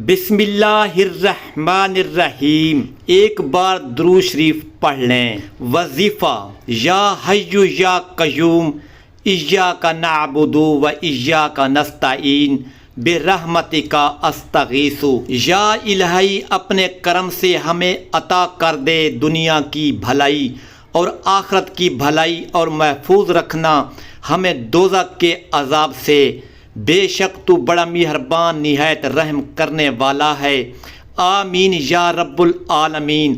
بسم اللہ الرحمن الرحیم۔ ایک بار درود شریف پڑھ لیں۔ وظیفہ: یا حی یا قیوم ایاک نعبد و ایاک نستعین برحمتک استغیث۔ یا الہی، اپنے کرم سے ہمیں عطا کر دے دنیا کی بھلائی اور آخرت کی بھلائی، اور محفوظ رکھنا ہمیں دوزخ کے عذاب سے۔ بے شک تو بڑا مہربان نہایت رحم کرنے والا ہے۔ آمین یا رب العالمین۔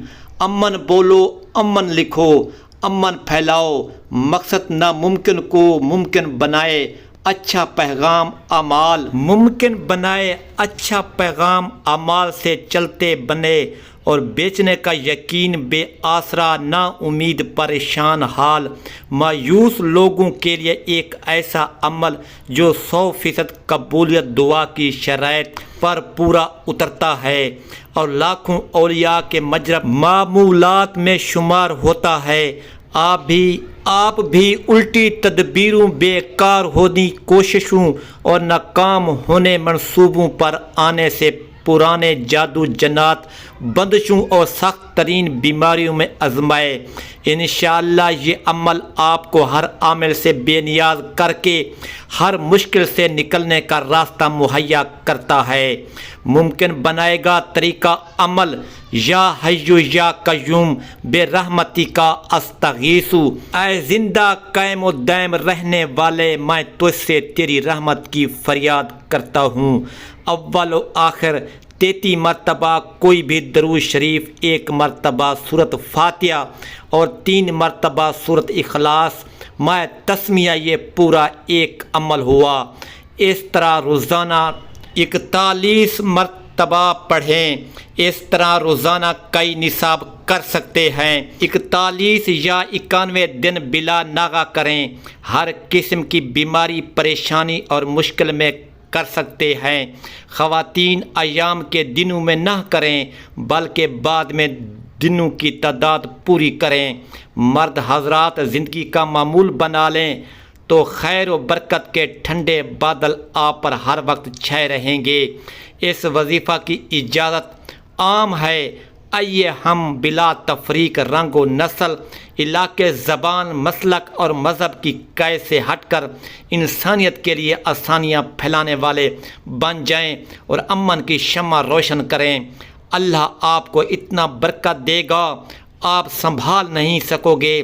امن بولو، امن لکھو، امن پھیلاؤ، مقصد ناممکن کو ممکن بنائے، اچھا پیغام اعمال ممکن بنائے، اچھا پیغام اعمال سے چلتے بنے، اور بیچنے کا یقین، بے آسرا نا امید پریشان حال مایوس لوگوں کے لیے ایک ایسا عمل جو 100% قبولیت دعا کی شرائط پر پورا اترتا ہے اور لاکھوں اولیاء کے مجرا معمولات میں شمار ہوتا ہے۔ آپ بھی الٹی تدبیروں، بیکار ہونے کوششوں اور ناکام ہونے منصوبوں پر آنے سے، پرانے جادو جنات بندشوں اور سخت ترین بیماریوں میں آزمائے۔ انشاءاللہ یہ عمل آپ کو ہر عامل سے بے نیاز کر کے ہر مشکل سے نکلنے کا راستہ مہیا کرتا ہے، ممکن بنائے گا طریقہ عمل۔ یا حی یا قیوم برحمتک استغیث۔ اے زندہ قائم و دائم رہنے والے، میں تجھ سے تیری رحمت کی فریاد کرتا ہوں۔ اول و آخر 33 مرتبہ کوئی بھی درود شریف، 1 مرتبہ سورۃ فاتحہ اور 3 مرتبہ سورۃ اخلاص، میں تسمیہ، یہ پورا ایک عمل ہوا۔ اس طرح روزانہ 41 مرتبہ پڑھیں۔ اس طرح روزانہ کئی نصاب کر سکتے ہیں۔ 41 یا 91 دن بلا ناغہ کریں۔ ہر قسم کی بیماری، پریشانی اور مشکل میں کر سکتے ہیں۔ خواتین ایام کے دنوں میں نہ کریں بلکہ بعد میں دنوں کی تعداد پوری کریں۔ مرد حضرات زندگی کا معمول بنا لیں تو خیر و برکت کے ٹھنڈے بادل آپ پر ہر وقت چھائے رہیں گے۔ اس وظیفہ کی اجازت عام ہے۔ آئیے ہم بلا تفریق رنگ و نسل، علاقے، زبان، مسلک اور مذہب کی قید سے ہٹ کر انسانیت کے لیے آسانیاں پھیلانے والے بن جائیں اور امن کی شمع روشن کریں۔ اللہ آپ کو اتنا برکت دے گا، آپ سنبھال نہیں سکو گے۔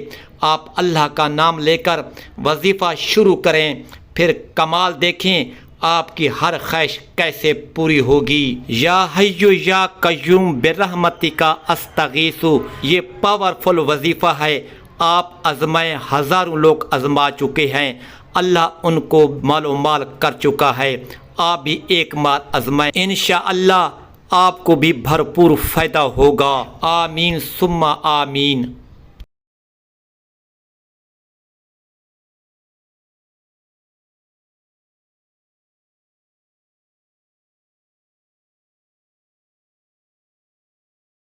آپ اللہ کا نام لے کر وظیفہ شروع کریں، پھر کمال دیکھیں آپ کی ہر خواہش کیسے پوری ہوگی۔ یا حی یا قیوم برحمتک استغیث، یہ پاورفل وظیفہ ہے۔ آپ آزمائے، ہزاروں لوگ آزما چکے ہیں، اللہ ان کو مال کر چکا ہے۔ آپ بھی ایک بار آزمائیں، انشاءاللہ آپ کو بھی بھرپور فائدہ ہوگا۔ آمین ثم آمین۔